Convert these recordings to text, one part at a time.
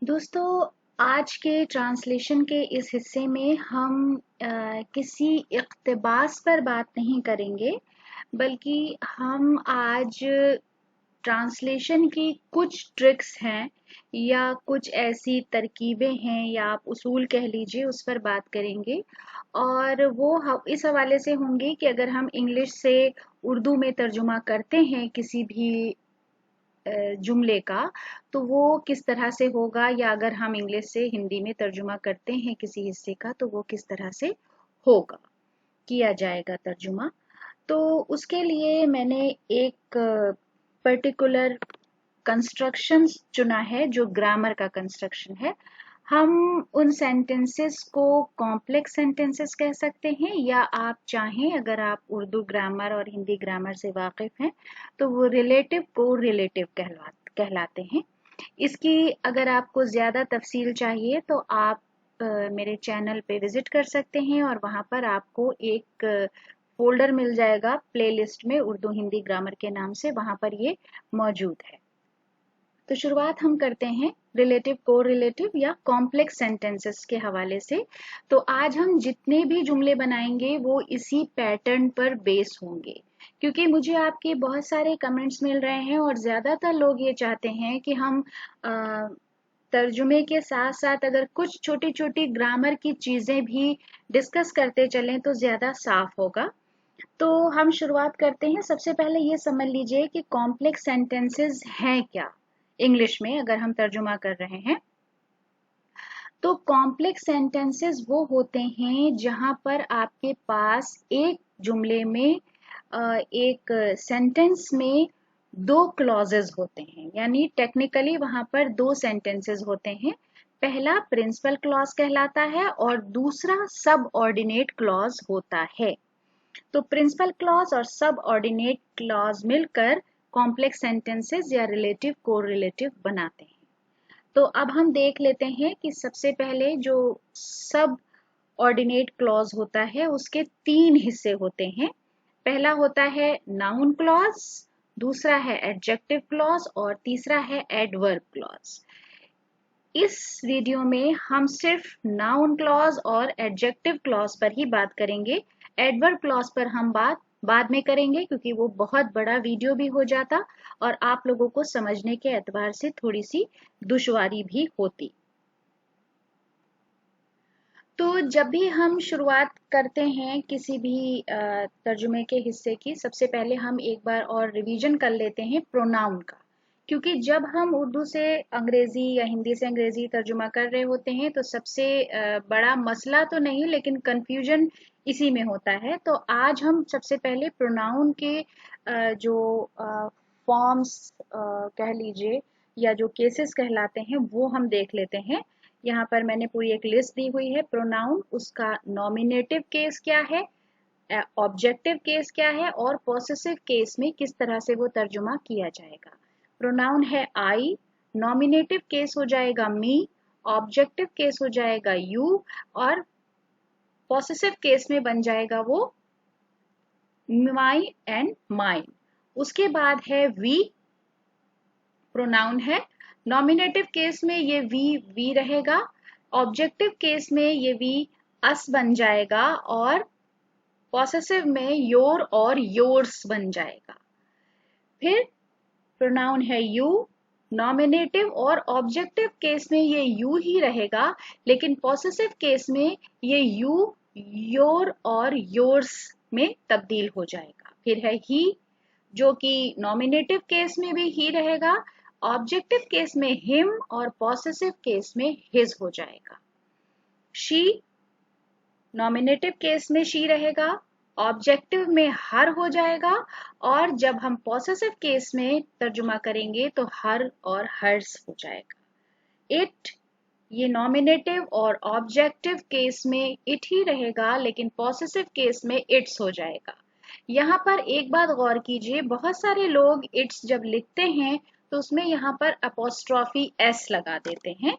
दोस्तों, आज के ट्रांसलेशन के इस हिस्से में हम किसी इक़्तिबास पर बात नहीं करेंगे, बल्कि हम आज ट्रांसलेशन की कुछ ट्रिक्स हैं या कुछ ऐसी तरकीबें हैं या आप उसूल कह लीजिए, उस पर बात करेंगे। और वो इस हवाले से होंगे कि अगर हम इंग्लिश से उर्दू में तर्जुमा करते हैं किसी भी जुमले का, तो वो किस तरह से होगा, या अगर हम इंग्लिश से हिंदी में तर्जुमा करते हैं किसी हिस्से का, तो वो किस तरह से होगा, किया जाएगा तर्जुमा। तो उसके लिए मैंने एक पर्टिकुलर कंस्ट्रक्शन चुना है जो ग्रामर का कंस्ट्रक्शन है। हम उन सेंटेंसेस को कॉम्प्लेक्स सेंटेंसेस कह सकते हैं, या आप चाहें, अगर आप उर्दू ग्रामर और हिंदी ग्रामर से वाकिफ हैं, तो वो रिलेटिव को रिलेटिव कहलाते हैं। इसकी अगर आपको ज़्यादा तफसील चाहिए तो आप मेरे चैनल पे विज़िट कर सकते हैं, और वहाँ पर आपको एक फोल्डर मिल जाएगा प्लेलिस्ट में, उर्दू हिंदी ग्रामर के नाम से, वहाँ पर ये मौजूद है। तो शुरुआत हम करते हैं रिलेटिव को रिलेटिव या कॉम्प्लेक्स सेंटेंसेस के हवाले से। तो आज हम जितने भी जुमले बनाएंगे वो इसी पैटर्न पर बेस होंगे, क्योंकि मुझे आपके बहुत सारे कमेंट्स मिल रहे हैं और ज़्यादातर लोग ये चाहते हैं कि हम तर्जुमे के साथ साथ अगर कुछ छोटी छोटी ग्रामर की चीज़ें भी डिस्कस करते चलें तो ज़्यादा साफ होगा। तो हम शुरुआत करते हैं। सबसे पहले ये समझ लीजिए कि कॉम्प्लेक्स सेंटेंसेस हैं क्या इंग्लिश में, अगर हम तर्जुमा कर रहे हैं। तो कॉम्प्लेक्स सेंटेंसेस वो होते हैं जहां पर आपके पास एक जुमले में एक सेंटेंस में दो क्लॉजेस होते हैं, यानी टेक्निकली वहां पर दो सेंटेंसेस होते हैं। पहला प्रिंसिपल क्लॉज कहलाता है और दूसरा सब ऑर्डिनेट क्लॉज होता है। तो प्रिंसिपल क्लॉज और सब ऑर्डिनेट क्लॉज मिलकर कॉम्प्लेक्स सेंटेंसेस या रिलेटिव को रिलेटिव बनाते हैं। तो अब हम देख लेते हैं कि सबसे पहले जो सब ऑर्डिनेट क्लॉज होता है उसके तीन हिस्से होते हैं। पहला होता है नाउन क्लॉज, दूसरा है एडजेक्टिव क्लॉज और तीसरा है एडवर्ब क्लॉज। इस वीडियो में हम सिर्फ नाउन क्लॉज और एडजेक्टिव क्लॉज पर ही बात करेंगे। एडवर्ब क्लॉज पर हम बात बाद में करेंगे, क्योंकि वो बहुत बड़ा वीडियो भी हो जाता और आप लोगों को समझने के एतबार से थोड़ी सी दुश्वारी भी होती। तो जब भी हम शुरुआत करते हैं किसी भी तर्जुमे के हिस्से की, सबसे पहले हम एक बार और रिवीजन कर लेते हैं प्रोनाउन का, क्योंकि जब हम उर्दू से अंग्रेजी या हिंदी से अंग्रेजी तर्जुमा कर रहे होते हैं तो सबसे बड़ा मसला तो नहीं, लेकिन कंफ्यूजन इसी में होता है। तो आज हम सबसे पहले प्रोनाउन के जो फॉर्म्स कह लीजिए या जो केसेस कहलाते हैं वो हम देख लेते हैं। यहाँ पर मैंने पूरी एक लिस्ट दी हुई है प्रोनाउन, उसका नॉमिनेटिव केस क्या है, ऑब्जेक्टिव केस क्या है, और पॉसेसिव केस में किस तरह से वो तर्जुमा किया जाएगा। प्रोनाउन है आई, नॉमिनेटिव केस हो जाएगा मी, ऑब्जेक्टिव केस हो जाएगा यू, और पॉसेसिव केस में बन जाएगा वो माई एंड माइन। उसके बाद है वी, प्रोनाउन है। नॉमिनेटिव केस में ये वी रहेगा, ऑब्जेक्टिव केस में ये वी अस बन जाएगा, और पॉसेसिव में योर और योर्स बन जाएगा। फिर प्रोनाउन है यू, नॉमिनेटिव और ऑब्जेक्टिव केस में ये यू ही रहेगा, लेकिन पॉसेसिव केस में ये यू योर और योर्स में तब्दील हो जाएगा। फिर है ही, जो कि नॉमिनेटिव केस में भी ही रहेगा, ऑब्जेक्टिव केस में हिम और पॉसेसिव केस में हिज हो जाएगा। शी, नॉमिनेटिव केस में शी रहेगा, ऑब्जेक्टिव में हर हो जाएगा, और जब हम पॉसेसिव केस में तर्जुमा करेंगे तो हर और हर्स हो जाएगा। इट, ये नॉमिनेटिव और ऑब्जेक्टिव केस में इट ही रहेगा, लेकिन पॉसेसिव केस में इट्स हो जाएगा। यहाँ पर एक बात गौर कीजिए, बहुत सारे लोग इट्स जब लिखते हैं तो उसमें यहाँ पर अपोस्ट्रॉफी एस लगा देते हैं।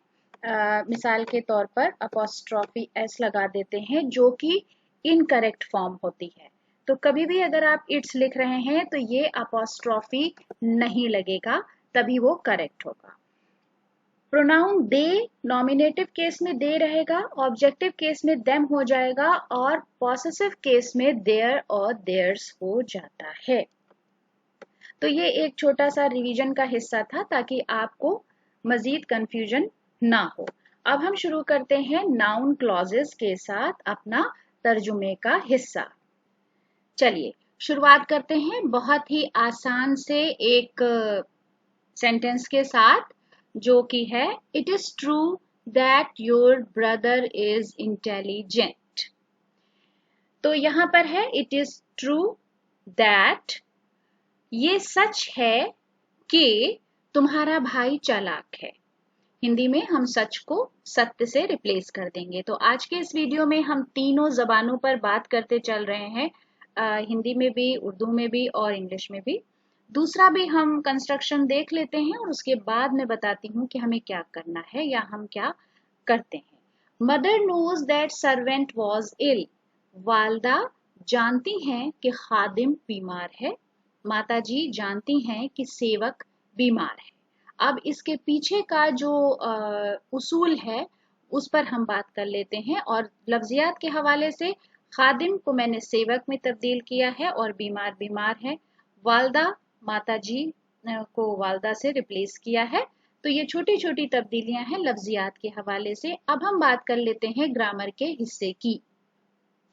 मिसाल के तौर पर अपोस्ट्रॉफी एस लगा देते हैं, जो कि इनकरेक्ट फॉर्म होती है। तो कभी भी अगर आप इट्स लिख रहे हैं तो ये अपोस्ट्रॉफी नहीं लगेगा, तभी वो करेक्ट होगा। प्रोनाउन दे नॉमिनेटिव केस में दे रहेगा, ऑब्जेक्टिव केस में देम हो जाएगा और पॉसेसिव केस में देयर और देयर्स हो जाता है। तो ये एक छोटा सा रिवीजन का हिस्सा था ताकि आपको मजीद कंफ्यूजन ना हो। अब हम शुरू करते हैं नाउन क्लॉजेस के साथ अपना तर्जुमे का हिस्सा। चलिए शुरुआत करते हैं बहुत ही आसान से एक सेंटेंस के साथ, जो कि है it is true that your brother is intelligent. तो यहां पर है इट इज ट्रू दैट, ये सच है कि तुम्हारा भाई चालाक है। हिंदी में हम सच को सत्य से रिप्लेस कर देंगे। तो आज के इस वीडियो में हम तीनों जबानों पर बात करते चल रहे हैं, हिंदी में भी, उर्दू में भी और इंग्लिश में भी। दूसरा भी हम कंस्ट्रक्शन देख लेते हैं और उसके बाद मैं बताती हूँ कि हमें क्या करना है या हम क्या करते हैं। Mother knows that servant was ill, वालदा जानती हैं कि खादिम बीमार है। माताजी जानती हैं कि सेवक बीमार है। अब इसके पीछे का जो उसूल है उस पर हम बात कर लेते हैं और लफ्जियात के हवाले से खादिम को मैंने सेवक में तब्दील किया है और बीमार बीमार है। वालदा माताजी को वालदा से रिप्लेस किया है। तो ये छोटी छोटी तब्दीलियां हैं लफ्जियात के हवाले से। अब हम बात कर लेते हैं ग्रामर के हिस्से की।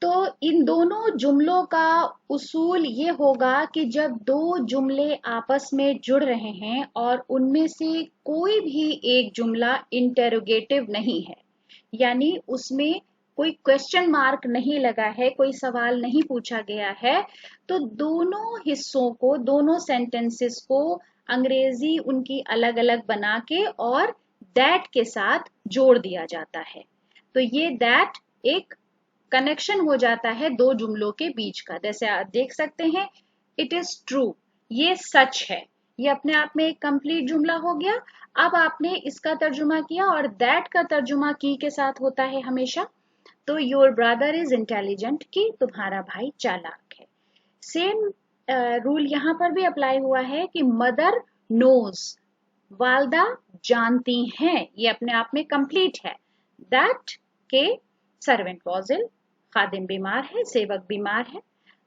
तो इन दोनों जुमलों का उसूल ये होगा कि जब दो जुमले आपस में जुड़ रहे हैं और उनमें से कोई भी एक जुमला इंटेरोगेटिव नहीं है, यानी उसमें कोई क्वेश्चन मार्क नहीं लगा है, कोई सवाल नहीं पूछा गया है, तो दोनों हिस्सों को, दोनों सेंटेंसेस को अंग्रेजी उनकी अलग अलग बना के और दैट के साथ जोड़ दिया जाता है। तो ये दैट एक कनेक्शन हो जाता है दो जुमलों के बीच का। जैसे आप देख सकते हैं इट इज ट्रू, ये सच है, ये अपने आप में एक कंप्लीट जुमला हो गया। अब आपने इसका तर्जुमा किया और दैट का तर्जुमा की के साथ होता है हमेशा। तो योर ब्रदर इज इंटेलिजेंट, कि तुम्हारा भाई चालाक है। सेम रूल यहाँ पर भी अप्लाई हुआ है कि मदर नोज, वालदा जानती हैं, ये अपने आप में कंप्लीट है। दैट के सर्वेंट वॉज इल, खादिम बीमार है, सेवक बीमार है।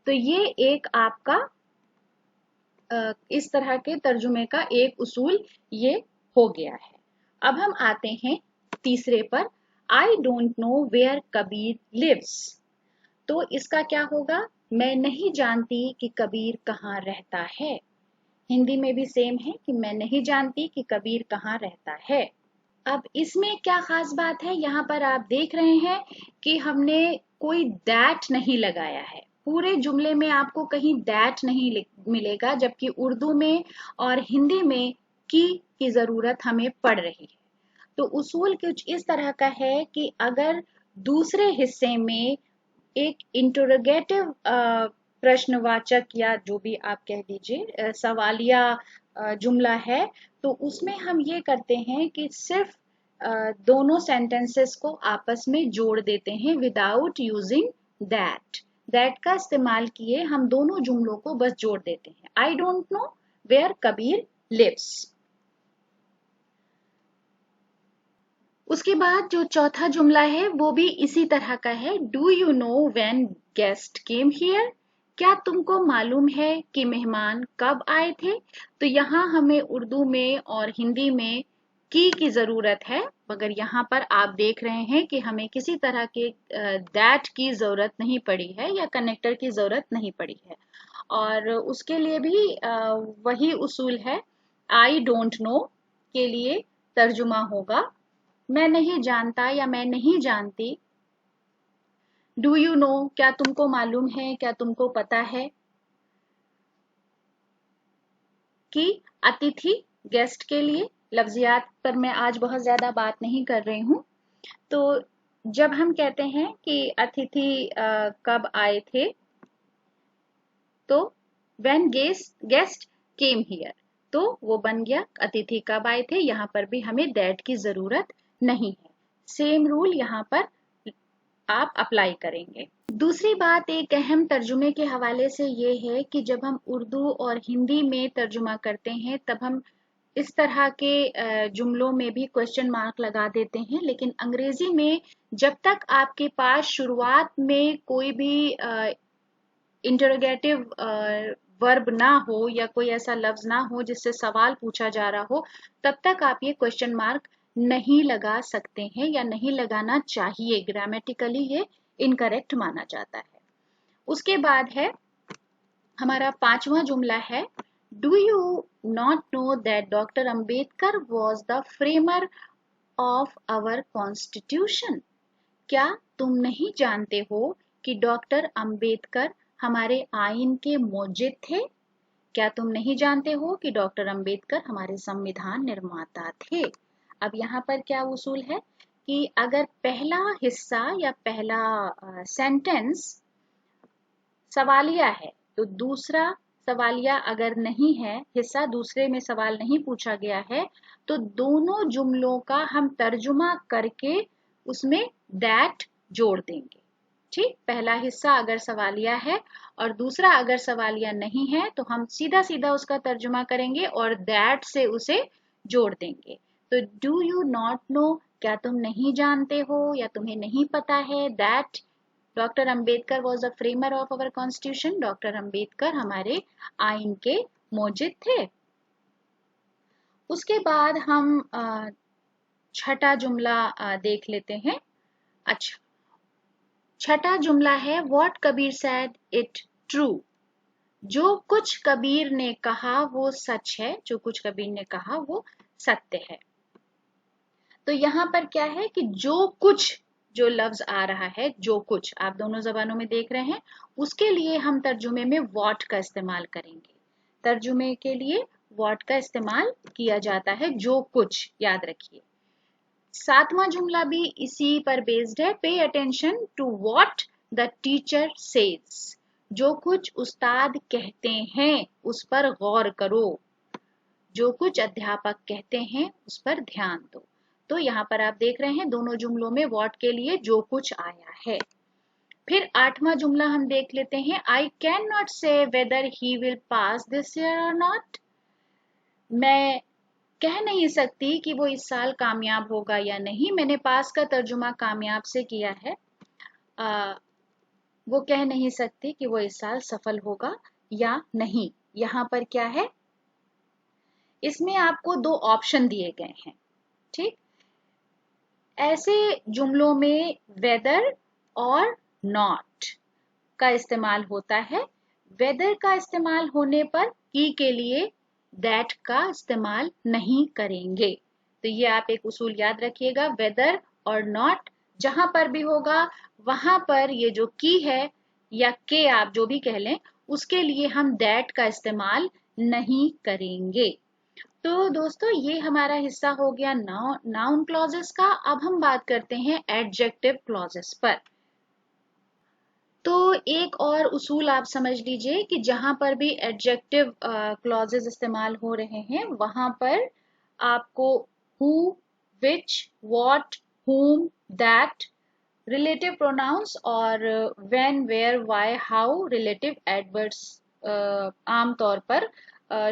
तो ये एक आपका इस तरह के तर्जुमे का एक उसूल ये हो गया है। अब हम आते हैं तीसरे पर, I don't know where Kabir lives. तो इसका क्या होगा, मैं नहीं जानती कि कबीर कहाँ रहता है। हिंदी में भी सेम है कि मैं नहीं जानती कि कबीर कहाँ रहता है। अब इसमें क्या खास बात है, यहाँ पर आप देख रहे हैं कि हमने कोई दैट नहीं लगाया है। पूरे जुमले में आपको कहीं दैट नहीं मिलेगा, जबकि उर्दू में और हिंदी में की जरूरत हमें पड़ रही है। तो उसूल कुछ इस तरह का है कि अगर दूसरे हिस्से में एक इंटरोगेटिव प्रश्नवाचक या जो भी आप कह दीजिए सवालिया जुमला है, तो उसमें हम ये करते हैं कि सिर्फ दोनों सेंटेंसेस को आपस में जोड़ देते हैं विदाउट यूजिंग दैट। दैट का इस्तेमाल किए हम दोनों जुमलों को बस जोड़ देते हैं। I don't know where Kabir lives. उसके बाद जो चौथा जुमला है वो भी इसी तरह का है, do you know when guest came here, क्या तुमको मालूम है कि मेहमान कब आए थे। तो यहाँ हमें उर्दू में और हिंदी में की जरूरत है, मगर यहाँ पर आप देख रहे हैं कि हमें किसी तरह के दैट की जरूरत नहीं पड़ी है या कनेक्टर की जरूरत नहीं पड़ी है। और उसके लिए भी वही उसूल है, आई डोंट नो के लिए तर्जुमा होगा मैं नहीं जानता या मैं नहीं जानती। डू यू नो, क्या तुमको मालूम है, क्या तुमको पता है। कि अतिथि गेस्ट के लिए, लफ्जियात पर मैं आज बहुत ज्यादा बात नहीं कर रही हूं। तो जब हम कहते हैं कि अतिथि कब आए थे, तो व्हेन गेस्ट केम हियर, तो वो बन गया अतिथि कब आए थे। यहाँ पर भी हमें दैट की जरूरत नहीं है। सेम रूल यहाँ पर आप अप्लाई करेंगे। दूसरी बात एक अहम तर्जुमे के हवाले से ये है कि जब हम उर्दू और हिंदी में तर्जुमा करते हैं तब हम इस तरह के जुमलों में भी क्वेश्चन मार्क लगा देते हैं, लेकिन अंग्रेजी में जब तक आपके पास शुरुआत में कोई भी इंटरोगेटिव वर्ब ना हो या कोई ऐसा लफ्ज ना हो जिससे सवाल पूछा जा रहा हो, तब तक आप ये क्वेश्चन मार्क नहीं लगा सकते हैं या नहीं लगाना चाहिए। ग्रामेटिकली ये इनकरेक्ट माना जाता है। उसके बाद है हमारा पांचवा जुमला है, do you not know that doctor Ambedkar was the framer of our constitution? क्या तुम नहीं जानते हो कि डॉक्टर अंबेडकर हमारे आइन के मौजिद थे? क्या तुम नहीं जानते हो कि डॉक्टर अंबेडकर हमारे संविधान निर्माता थे? अब यहाँ पर क्या उसूल है कि अगर पहला हिस्सा या पहला सेंटेंस सवालिया है तो दूसरा सवालिया अगर नहीं है, हिस्सा दूसरे में सवाल नहीं पूछा गया है, तो दोनों जुमलों का हम तर्जुमा करके उसमें दैट जोड़ देंगे। ठीक, पहला हिस्सा अगर सवालिया है और दूसरा अगर सवालिया नहीं है तो हम सीधा सीधा उसका तर्जुमा करेंगे और दैट से उसे जोड़ देंगे। तो डू यू नॉट नो, क्या तुम नहीं जानते हो या तुम्हें नहीं पता है, that doctor Ambedkar was the framer of our constitution, doctor Ambedkar हमारे आइन के मौजिद थे। उसके बाद हम छठा जुमला देख लेते हैं। अच्छा, छठा जुमला है, what Kabir sad it true. जो कुछ कबीर ने कहा वो सच है, जो कुछ कबीर ने कहा वो सत्य है। तो यहाँ पर क्या है कि जो कुछ जो लफ्ज आ रहा है, जो कुछ आप दोनों जबानों में देख रहे हैं, उसके लिए हम तर्जुमे में व्हाट का इस्तेमाल करेंगे। तर्जुमे के लिए व्हाट का इस्तेमाल किया जाता है, जो कुछ, याद रखिए। सातवां जुमला भी इसी पर बेस्ड है, pay attention to what the teacher says. जो कुछ उस्ताद कहते हैं उस पर गौर करो, जो कुछ अध्यापक कहते हैं उस पर ध्यान दो। तो यहाँ पर आप देख रहे हैं दोनों जुमलों में व्हाट के लिए जो कुछ आया है। फिर आठवां जुमला हम देख लेते हैं, आई कैन नॉट से weather he will pass this year और नॉट। मैं कह नहीं सकती कि वो इस साल कामयाब होगा या नहीं। मैंने पास का तर्जुमा कामयाब से किया है। वो कह नहीं सकती कि वो इस साल सफल होगा या नहीं। यहाँ पर क्या है, इसमें आपको दो ऑप्शन दिए गए हैं। ठीक, ऐसे जुमलों में वेदर और नॉट का इस्तेमाल होता है। वेदर का इस्तेमाल होने पर की के लिए दैट का इस्तेमाल नहीं करेंगे। तो ये आप एक उसूल याद रखिएगा, वेदर और नॉट जहां पर भी होगा वहां पर ये जो की है या के आप जो भी कह लें, उसके लिए हम दैट का इस्तेमाल नहीं करेंगे। तो दोस्तों ये हमारा हिस्सा हो गया नाउन क्लॉजेस का। अब हम बात करते हैं एडजेक्टिव क्लॉजेस पर। तो एक और उसूल आप समझ लीजिए कि जहां पर भी एडजेक्टिव क्लॉजेस इस्तेमाल हो रहे हैं वहां पर आपको who, which, what, whom, that, relative pronouns और when, where, why, how relative adverbs आमतौर पर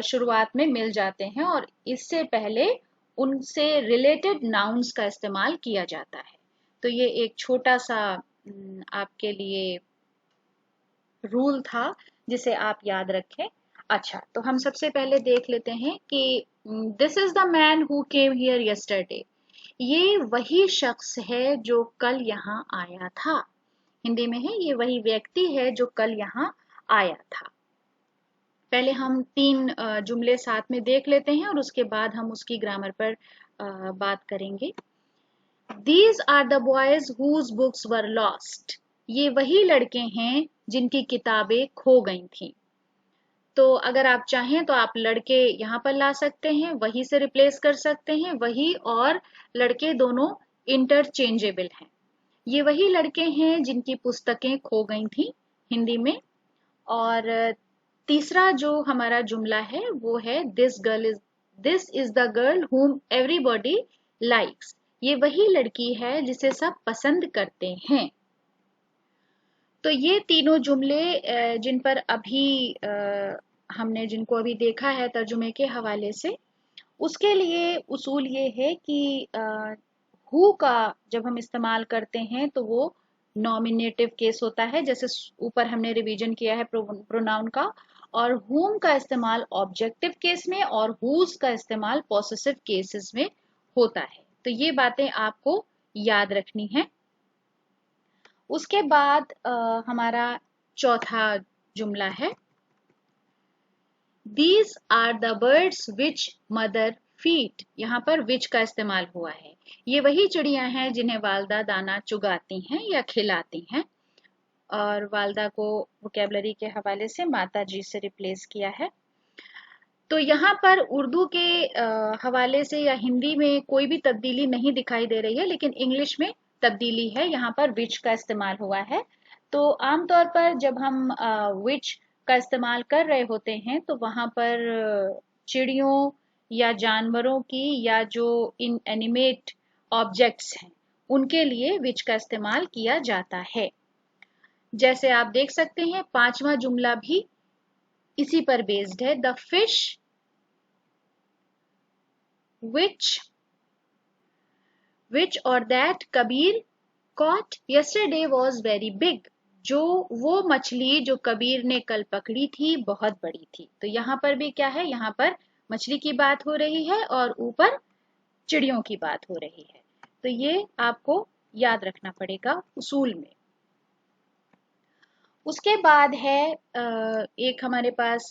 शुरुआत में मिल जाते हैं और इससे पहले उनसे रिलेटेड नाउन्स का इस्तेमाल किया जाता है। तो ये एक छोटा सा आपके लिए रूल था जिसे आप याद रखें। अच्छा, तो हम सबसे पहले देख लेते हैं कि this is the man who came here yesterday. ये वही शख्स है जो कल यहाँ आया था। हिंदी में है, ये वही व्यक्ति है जो कल यहाँ आया था। पहले हम तीन जुमले साथ में देख लेते हैं और उसके बाद हम उसकी ग्रामर पर बात करेंगे। These are the boys whose books were lost. ये वही लड़के हैं जिनकी किताबें खो गई थीं। तो अगर आप चाहें तो आप लड़के यहाँ पर ला सकते हैं, वही से रिप्लेस कर सकते हैं। वही और लड़के दोनों इंटरचेंजेबल हैं। ये वही लड़के हैं जिनकी पुस्तकें खो गई थीं, हिंदी में। और तीसरा जो हमारा जुमला है वो है this is the girl whom everybody likes। ये वही लड़की है जिसे सब पसंद करते हैं। तो ये तीनों जुमले जिनको अभी देखा है तर्जुमे के हवाले से, उसके लिए उसूल ये है कि हु का जब हम इस्तेमाल करते हैं तो वो नॉमिनेटिव केस होता है, जैसे ऊपर हमने रिवीजन किया है प्रोनाउन का। और हुम का इस्तेमाल ऑब्जेक्टिव केस में और हुज का इस्तेमाल पॉसेसिव केसेस में होता है। तो ये बातें आपको याद रखनी है। उसके बाद हमारा चौथा जुमला है, These are the birds which mother feed। यहाँ पर which का इस्तेमाल हुआ है। ये वही चिड़ियां हैं जिन्हें वालदा दाना चुगाती हैं या खिलाती हैं। और वालदा को वोकेबलरी के हवाले से माता जी से रिप्लेस किया है। तो यहाँ पर उर्दू के हवाले से या हिंदी में कोई भी तब्दीली नहीं दिखाई दे रही है, लेकिन इंग्लिश में तब्दीली है। यहाँ पर विच का इस्तेमाल हुआ है। तो आमतौर पर जब हम विच का इस्तेमाल कर रहे होते हैं तो वहां पर चिड़ियों या जानवरों की या जो इन एनिमेट ऑब्जेक्ट्स हैं उनके लिए विच का इस्तेमाल किया जाता है। जैसे आप देख सकते हैं, पांचवा जुमला भी इसी पर बेस्ड है। The fish which or that Kabir caught yesterday was very big। जो वो मछली जो कबीर ने कल पकड़ी थी बहुत बड़ी थी। तो यहाँ पर भी क्या है, यहाँ पर मछली की बात हो रही है और ऊपर चिड़ियों की बात हो रही है। तो ये आपको याद रखना पड़ेगा उसूल में। उसके बाद है एक हमारे पास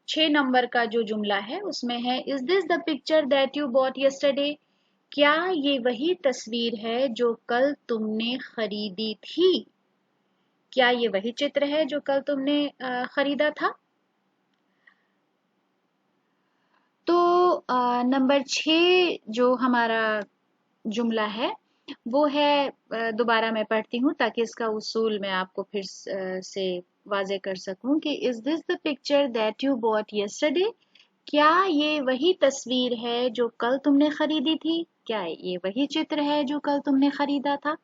6 नंबर का जो जुमला है उसमें है, is this the picture that you bought yesterday. क्या ये वही तस्वीर है जो कल तुमने खरीदी थी। क्या ये वही चित्र है जो कल तुमने खरीदा था। तो नंबर 6 जो हमारा जुमला है वो है, दोबारा मैं पढ़ती हूँ ताकि इसका उसूल मैं आपको फिर से वाजे कर सकूं कि is this the picture that you bought yesterday. क्या ये वही तस्वीर है जो कल तुमने खरीदी थी। क्या ये वही चित्र है जो कल तुमने खरीदा था।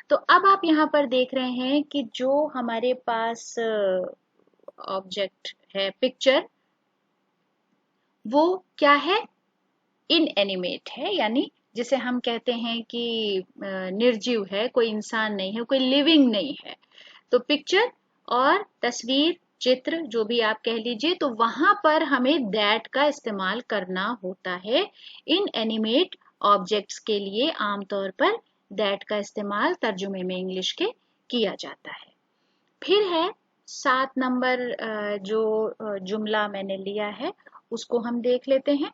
तो अब आप यहाँ पर देख रहे हैं कि जो हमारे पास ऑब्जेक्ट है पिक्चर, वो क्या है, इनएनिमेट है, यानी जिसे हम कहते हैं कि निर्जीव है, कोई इंसान नहीं है, कोई लिविंग नहीं है। तो पिक्चर और तस्वीर, चित्र, जो भी आप कह लीजिए, तो वहां पर हमें दैट का इस्तेमाल करना होता है। इनएनिमेट ऑब्जेक्ट्स के लिए आमतौर पर दैट का इस्तेमाल तर्जुमे में इंग्लिश के किया जाता है। फिर है 7 नंबर जो जुमला मैंने लिया है उसको हम देख लेते हैं।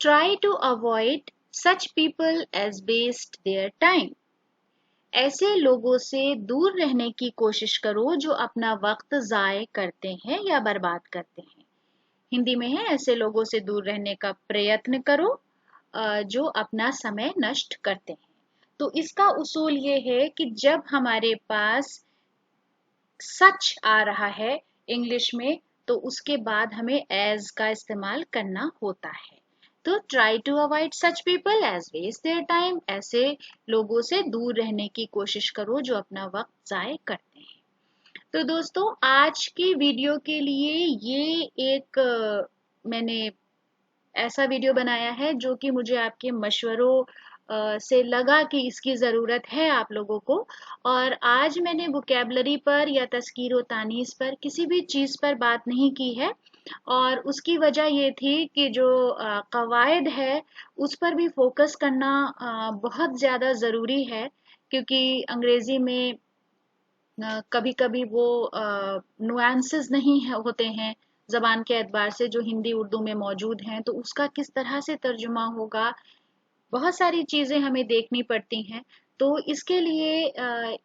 Try to avoid such people as waste their time। ऐसे लोगों से दूर रहने की कोशिश करो जो अपना वक्त जाय करते हैं या बर्बाद करते हैं। हिंदी में है, ऐसे लोगों से दूर रहने का प्रयत्न करो जो अपना समय नष्ट करते हैं। तो इसका उसूल ये है कि जब हमारे पास सच आ रहा है इंग्लिश में तो उसके बाद हमें एज का इस्तेमाल करना होता है। तो try to avoid such people as waste their time. ऐसे लोगों से दूर रहने की कोशिश करो जो अपना वक्त जाय करते हैं। तो दोस्तों, आज की वीडियो के लिए ये एक मैंने ऐसा वीडियो बनाया है जो कि मुझे आपके मशवरों से लगा कि इसकी ज़रूरत है आप लोगों को। और आज मैंने वोकेबलरी पर या तस्कीर व तानीस पर किसी भी चीज़ पर बात नहीं की है, और उसकी वजह ये थी कि जो कवायद है उस पर भी फोकस करना बहुत ज़्यादा ज़रूरी है, क्योंकि अंग्रेज़ी में कभी कभी वो नुआंसेस नहीं होते हैं जबान के एतबार से जो हिंदी उर्दू में मौजूद हैं, तो उसका किस तरह से तर्जुमा होगा, बहुत सारी चीजें हमें देखनी पड़ती हैं। तो इसके लिए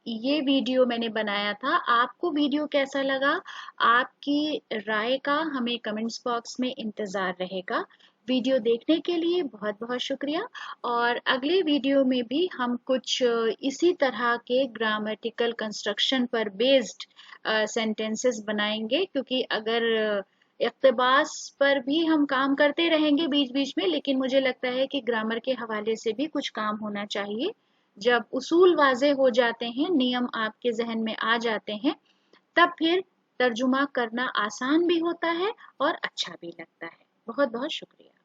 ये वीडियो मैंने बनाया था। आपको वीडियो कैसा लगा, आपकी राय का हमें कमेंट्स बॉक्स में इंतजार रहेगा। वीडियो देखने के लिए बहुत बहुत शुक्रिया। और अगले वीडियो में भी हम कुछ इसी तरह के ग्रामेटिकल कंस्ट्रक्शन पर बेस्ड सेंटेंसेस बनाएंगे, क्योंकि अगर इक़्तिबास पर भी हम काम करते रहेंगे बीच बीच में, लेकिन मुझे लगता है कि ग्रामर के हवाले से भी कुछ काम होना चाहिए। जब उसूल वाज़े हो जाते हैं, नियम आपके जहन में आ जाते हैं, तब फिर तर्जुमा करना आसान भी होता है और अच्छा भी लगता है। बहुत बहुत शुक्रिया।